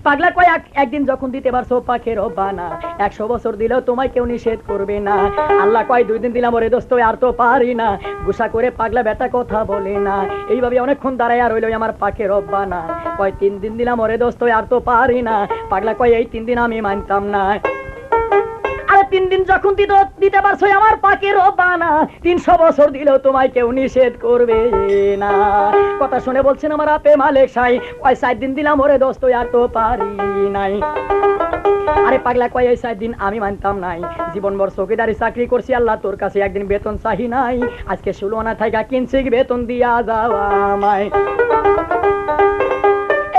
পাগলা কয় একদিন যখন দিতে পারছো পাখির বানা, 100 বছর দিলেও তোমায় কেউ নিষেধ করবে না। আল্লাহ কয় 2 দিন দিলাম ওরে দোস্ত আর তো পারি না, গুসা করে পাগলা বেটা কথা বলে না। এইভাবে অনেকক্ষণ দাঁড়ায় আর রইল আমার পাখির বানা। কয় 3 দিন দিলাম ওরে দোস্ত আর তো পারি না। পাগলা কয় এই 3 দিন আমি মানতাম না। আরে 3 দিন যখন দিতে পারছো আমার পাখির বানা, 300 বছর দিলেও তোমায় কেউ নিষেধ করবে না। কথা শুনে বলছেন আমার আপে মালিক সাই, কয় 4 দিন দিলাম ওরে দোস্ত আর তো পারি নাই। আরে পাগলা কয় এই 4 দিন আমি মানতাম নাই, জীবনভর চৌকিদারি চাকরি করছি আল্লাহ তোর কাছে একদিন বেতন চাহি নাই, আজকে 16 আনা থাকা কিনছি বেতন দিয়া যাওয়া আমায়,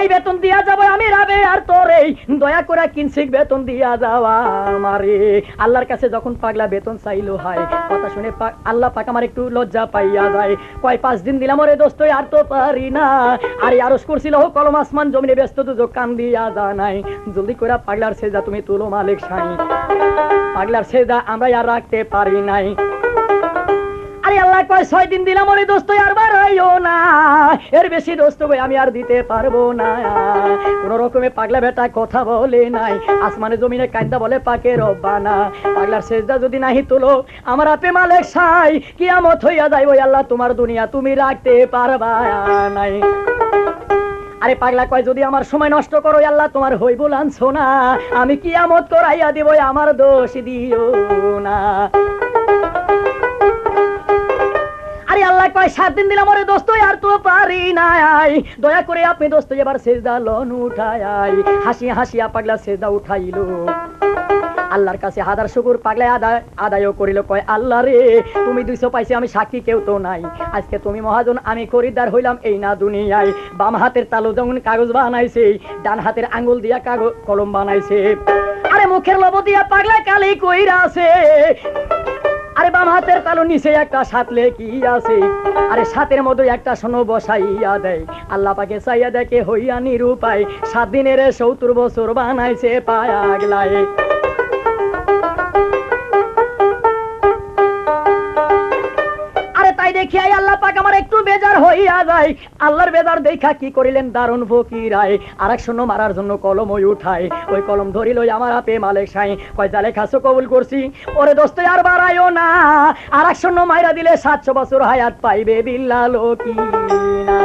এই বেতন দিয়া যাবো আমি রাবে আর তোরে, দয়া করে কিনছি বেতন দিয়া যাওয়া আমারে। আল্লাহর কাছে যখন পাগলা বেতন চাইলো হয়, কথা শুনে আল্লাহ পাক আমার একটু লজ্জা পাইয়া যায়। কয় 5 দিন দিলাম ওরে দোস্ত আর তো পারি না। আরে আরশ করছিল কলম আসমান জমিনে ব্যস্ত দুজক কান দিয়া জানাই, জলদি করে পাগলার সেজদা তুমি তুলো মালিক সাই। পাগলার সেজদা আমরা আর রাখতে পারি নাই। আরে আল্লাহ কয় 6 দিন দিলাম ওরে দোস্ত আর বাড়াইও না, এর বেশি দোস্ত আমি আর দিতে পারবো না। কোন রকমে পাগলা বেটা কথা বলে নাই, আসমানে জমিনে কান্দা বলে পাকে রব্বানা। পাগলার সেজদা যদি নাহি তুলো আমার আপে মালিক সাই, কিয়ামত হইয়া যাইব আল্লাহ তোমার দুনিয়া তুমি রাখতে পারবা নাই। আরে পাগলা কয় যদি আমার সময় নষ্ট করো আল্লাহ তোমার হইব লাঞ্ছো না, আমি কিয়ামত করাইয়া দিব আমার দোষ দিও না। আরে আল্লাহ কয় 7 দিন দিলাম ওরে দোস্ত আর তো পারি নাই, দয়া করে আপনি দোস্ত এবার সেজদা লন উঠাই। হাসিয়া হাসিয়া পাগলা সেজদা উঠাইলো, আল্লাহর কাছে হাজার শুকর পাগলা আদায়ও করিল। কয় আল্লাহ রে তুমি 200 পাইছে আমি সাক্ষী কেউ তো নাই, আজকে তুমি মহাজন আমি খরিদ্দার হইলাম এই না দুনিয়ায়। বাম হাতের তালু যেমন কাগজ বানাইছে, ডান হাতের আঙ্গুল দিয়া কলম বানাইছে, আরে মুখের লব দিয়া পাগলা কালি কইরা আছে। আরে বাম হাতের তালু নিচে একটা সাতলে কি আছে, আরে সাতের মধ্যে একটা সোনো বসাইয়া দেয়। আল্লাহ পাকে চাইয়া দেখে হইয়া নিরুপায়, 7 দিনের 70 বছর বানাইছে পাগলায়। তাই দেখিয়া আল্লাহ পাক আমার একটু বেজার হইয়া যায়। আল্লাহর বেজার দেখা কি করিলেন দারুণ ফকিরায়, আরেক শূন্য মারার জন্য কলম ওই উঠায়। ওই কলম ধরিল আমার আপে মালিক সাই, কয় জালে খাসো কবুল করছি ওরে দোস্ত আর বাড়াইও না, আরেক শূন্য মাইরা দিলে 700 বছর হায়াত পাইবে বিল্লাল কি না।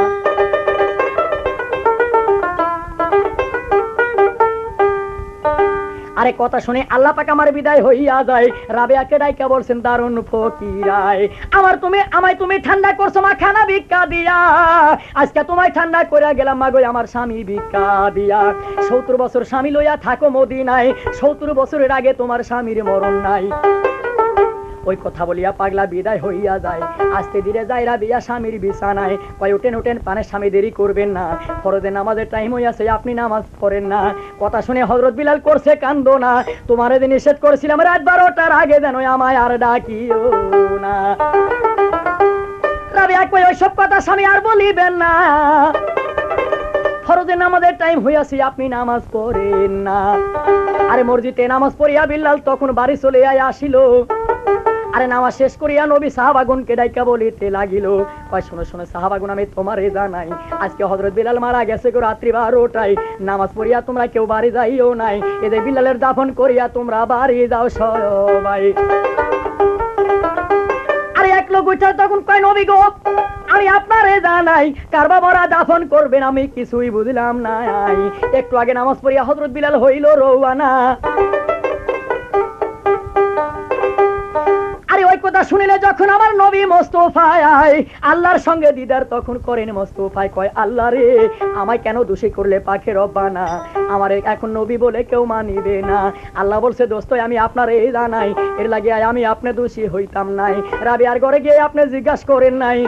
আরে কথা শুনে আল্লাহ পাক আমার বিদায় হইয়া যায়। রাবেয়াকে ডাইকা বলছেন দারুণ ফকিরায়, আমায় তুমি ঠান্ডা করছো মা খানা ভিক্ষা দিয়া, আজকে তোমায় ঠান্ডা করে গেলাম মাগো আমার স্বামী ভিক্ষা দিয়া। 70 বছর স্বামী লইয়া থাকো মদিনায়, 70 বছরের আগে তোমার স্বামীর মরণ নাই। ওই কথা বলিয়া পাগলা বিদায় হইয়া যায়। আস্তে ধীরে যায় রাবিয়া স্বামীর বিছানায়, কয় উঠেন পানে স্বামী দেরি করবেন না, ফরজের নামাজের টাইম হইয়াছে আপনি নামাজ পড়েন না। কথা শুনে হযরত বিলাল করছে কান্দো না, তোমার এদিন নিষেধ করেছিলাম রাত 12টার আগে যেন আমায় আর ডাকিও না। রাবিয়া কয় ওইসব কথা স্বামী আর বলিবেন না, ফরজের নামাজের টাইম হইয়াছে আপনি নামাজ পড়েন না। আরে মসজিদে নামাজ পড়িয়া বিলাল তখন বাড়ি চলে আসিল। আরে নামাজ শেষ করিয়া নবী সাহাবাগণকে ডাইকা বলিতে লাগিল, কয় শোনো শোনো সাহাবাগণ আমি তোমারে জানাই, আজকে হযরত বিলাল মারা গেছে গো রাত্রি 12টায়, নামাজ পড়িয়া তোমরা কেউ বাড়ি যাইও নাই, এদের বিলালের দাফন করিয়া তোমরা বাড়ি যাও সবাই। আরে এক লোক উঠে তখন কয় নবী গো আমি আপনারে জানাই কারবা মরা দাফন করবেন আমি কিছুই বুঝলাম না। একটু আগে নামাজ পড়িয়া হযরত বিলাল হইল রওয়ানা। আরে ওই কথা শুনিলে যখন আমার নবী মোস্তফায় আল্লাহর সঙ্গে দিদার তখন করেন। মোস্তফায় কয় আল্লাহ রে আমায় কেন দোষী করলে পাখে রব্বানা, আমার এখন নবী বলে কেউ মানিবে না। আল্লাহ বলছে দোস্ত আমি আপনার এই জানাই এর লাগে আমি আপনি দোষী হইতাম নাই। রাবিয়ার ঘরে গিয়ে আপনি জিজ্ঞাসা করেন নাই।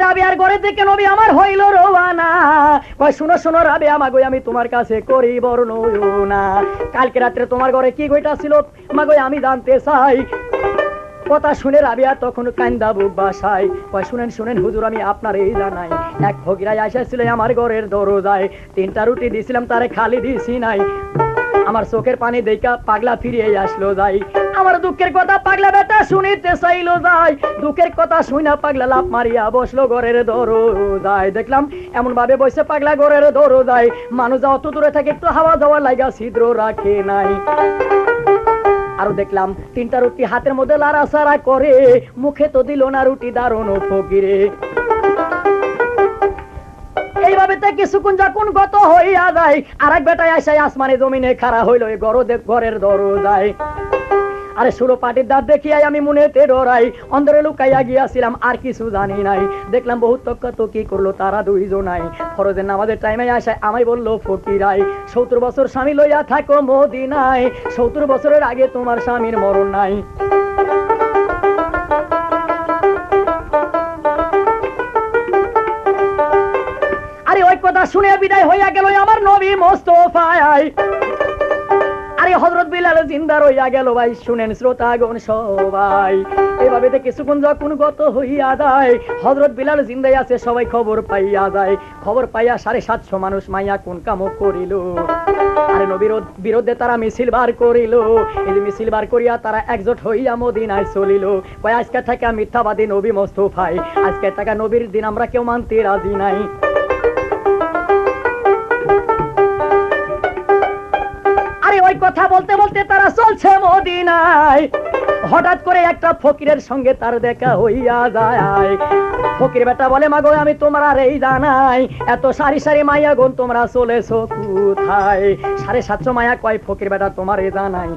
রাবিয়ার ঘরে থেকে নবী আমার হইল রওয়ানা। কয় শুনো শুনো রাবিয়া মাগো আমি তোমার কাছে করি বর্ণনা। কালকে রাত্রে তোমার ঘরে কি ঘটেছিল মাগো আমি জানতে চাই। কথা শুনে রাবিয়া তখন কান্দা বুক বাসায়। কয় শুনেন শুনেন হুজুর আমি আপনার এই জানাই এক ফকিরাই আসছিল আমার ঘরের দরজায়। 3টা রুটি দিছিলাম তারে খালি দিছি নাই। আমার চোখের পানি দেখা পাগলা ফিরিয়ে আসলো যাই। আমার দুঃখের কথা পাগলা বেটা শুনিতে চাইলো যাই। দুঃখের কথা শুনা পাগলা লাফ মারিয়া বসলো ঘরের দরজায়। দেখলাম এমন ভাবে বসে পাগলা ঘরের দরজায় মানুষ অত দূরে থাকে একটু হাওয়া যাওয়া লাগা ছিদ্র রাখে নাই। আরো দেখলাম 3টা রুটি হাতের মধ্যে লাড়াচাড়া করে, মুখে তো দিল না রুটি দারুণ ফকিরে। এইভাবে কিছুক্ষণ যখন গত হইয়া যায় আরেক বেটায় আসে আসমানে জমিনে খাড়া হইল ঘরের দরজায়। আরে সুরো পাটির দাঁত দেখিয়াই আমি মনেতে ডরাই, অন্দরে লুকাইয়া গিয়াছিলাম আর কিছু জানি নাই। দেখলাম বহুত তক্কাতকি করলো তারা দুইজনাই। ফরজের নামাজের টাইমে আসে আমায় বললো ফকিরাই 70 বছর স্বামী লইয়া থাকো মদিনায়, 70 বছরের আগে তোমার স্বামীর মরণ নাই। আরে ওই কথা শুনে বিদায় হইয়া গেল আমার নবী মোস্তফায়। আরে হযরত বিলাল জিন্দা রইয়া গেল ভাই। শুনেন শ্রোতাগণ সবাই এইভাবে কিছুক্ষণ যখন গত হইয়া যায় হযরত বিলাল জিন্দাই আছে সবাই খবর পাইয়া যায়। খবর পাইয়া 750 মানুষ মাইয়া কোন কাম করিল। আরে নবীর বিরুদ্ধে তারা মিছিল বার করিল। এই যে মিছিল বার করিয়া তারা একজোট হইয়া মদিনায় চলিল। কয় আজকে থেকে মিথ্যাবাদী নবী মোস্তফায়, আজকে থেকে নবীর দিন আমরা কেউ মানতে রাজি নাই। ওই কথা বলতে বলতে তারা চলছে মদিনায়। হঠাৎ করে একটা ফকিরের সঙ্গে তার দেখা হইয়া যায়। ফকির বেটা বলে মাগো আমি তোমার আর এই জানাই এত সারি সারি মাইয়া গুন তোমরা চলেছো কোথায়? 750 মাইয়া। কয় ফকির বেটা তোমার এই জানাই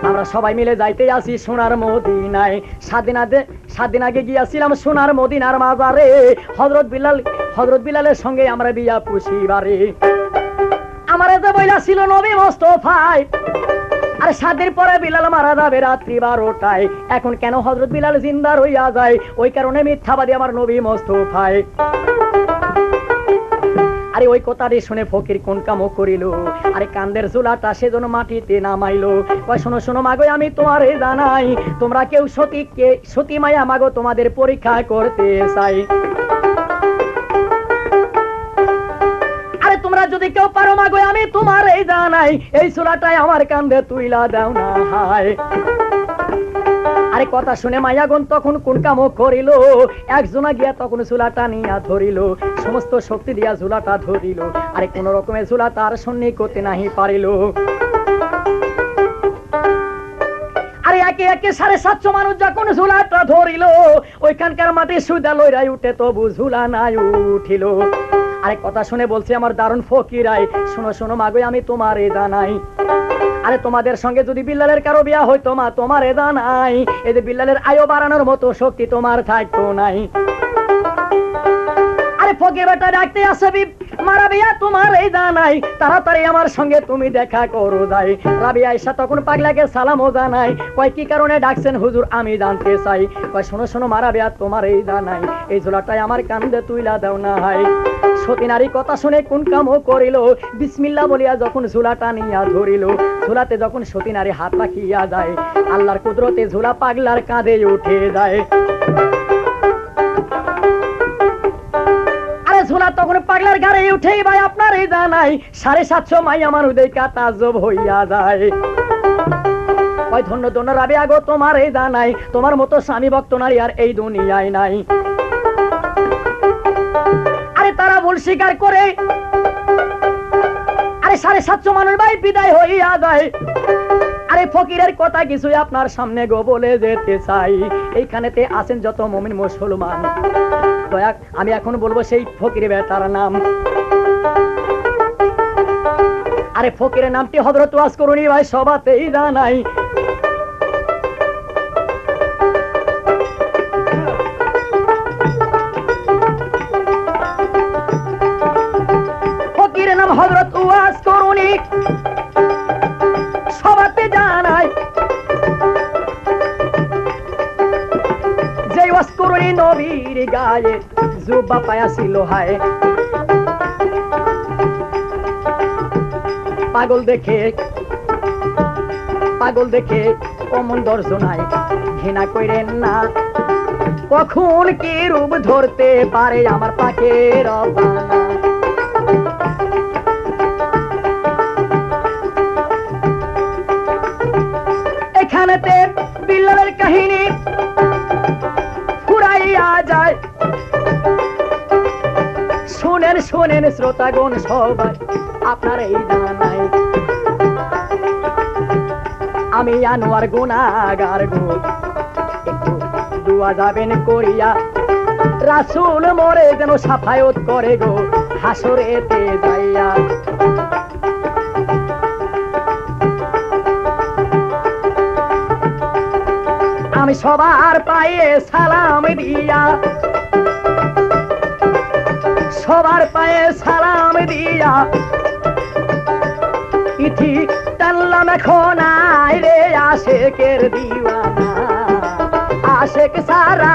আমরা সবাই মিলে যাইতে আসি সোনার মদিনায়। 7 দিন আগে গিয়াছিলাম সোনার মদিনার মাজারে। হযরত বিলালের সঙ্গে আমরা বিয়া পুষিবারে। আমারে যে বইলা ছিল নবী মোস্তফায় আরে 7 দিন পরে বিলাল মারা যাবে রাত্রি 12টায়। এখন কেন হযরত বিলাল জিন্দা রইয়া যায়? ওই কারণে মিথ্যাবাদী আমার নবী মোস্তফায়। আরে ওই কথাটি শুনে ফকির কোন কামও করিল। আরে কান্দের চুলাটা সেজন্য মাটিতে নামাইলো। কয় শোনো শোনো মাগো আমি তোমারে জানাই তোমরা কেউ সতী মায়া মাগো তোমাদের পরীক্ষা করতে চাই। তোমরা যদি কেউ পারো মাগো আমি তোমার এই জানাই এই চুলাটাই আমার কান্দে তুইলা দাও না হায়। আরে কথা শুনে মায়াগণ তখন কোন কামও করিল। একজনা গিয়া তখন চুলাটা নিয়া ধরিল, সমস্ত শক্তি দিয়া চুলাটা ধরিল। আরে কোন রকমের চুলা তার সন্নি করতে নাহি পারিল। আরে একে একে 750 মানুষ যখন ঝুলাটা ধরিল ওইখানকার মাটি সুদা লইরাই উঠে তবু ঝুলা নাই উঠিল। আরে কথা শুনে বলছে আমার দারুণ ফকিরাই শোনো শোনো মাগো আমি তোমারে জানাই আরে তোমাদের সঙ্গে যদি বিল্লালের কারো বিয়া হইতো মা তোমারে জানাই এই যে বিল্লালের আয়ু বাড়ানোর মতো শক্তি তোমার থাকতো নাই। আরে ফকির বেটা ডাকতে আসে মারা বিয়া তোমার এই জানাই তাড়াতাড়ি আমার সঙ্গে তুমি দেখা করো যাই। রাবিয়া আয়েশা তখন পাগলাকে সালামও জানাই। কয় কি কারণে ডাকছেন হুজুর আমি জানতে চাই। কয় শোনো শোনো মারা বিয়া তোমার এই জানাই এই ঝোলাটাই আমার কান্দে তুইলা দাও না হাই। সতী নারী কথা শুনে কোন কামও করিল বিসমিল্লাহ বলিয়া যখন ঝোলাটা নিয়া ধরিল ঝোলাতে যখন সতী নারী হাত রাখিয়া যায় আল্লাহর কুদরতে ঝোলা পাগলার কাঁধে উঠে যায়। ঝোলা তখন পাগলার গাড়ি উঠেই ভাই আপনার এই জানাই 750 মাইয়া মানুষ দেখা তাজ্জব হইয়া যায়। ওই ধন্য ধন্য রাবিয়া গো তোমার এই জানাই তোমার মতো স্বামী ভক্ত নারী আর এই দুনিয়ায় নাই। আরে তারা ভুল স্বীকার করে আরে 750 মানুষ ভাই বিদায় হইয়া যায়। আরে ফকিরের কথা কিছু আপনার সামনে গো বলে যেতে চাই। এইখানেতে আছেন যত মুমিন মুসলমান, দয়া আমি এখন বলবো সেই ফকির বেটার নাম। আরে ফকিরের নামটি হযরত ওয়াজ করুনি ভাই সবাতেই জানাই। ফকিরের নাম হযরত ওয়াজ করুনি সবাতে জানাই। যে ওয়াজ করুনি নবীর গায়ে জুব্বা পায়াছিল হায়, পাগল দেখে অমন দর্শনায় ঘৃণা কইরেন না, কখন কি রূপ ধরতে পারে আমার পাকের রব্বানা। এখানেতে বিল্লালের কাহিনী ফুরাইয়া যায়। শোনেন শ্রোতাগণ সবাই আপনার এই জানাই। আমি আনোয়ার গুনাহগার গো, একটু দুয়া যাবেন করিয়া, রাসূল মোরে যেন সাফায়াত করে গো হাসরেতে যাইয়া। আমি সবার পায়ে সালাম দিয়া, সবার পায়ে সালাম দিয়া ইথি টানলাম এখন আয় রে আশেকের দিওয়ানা। আশেক সারা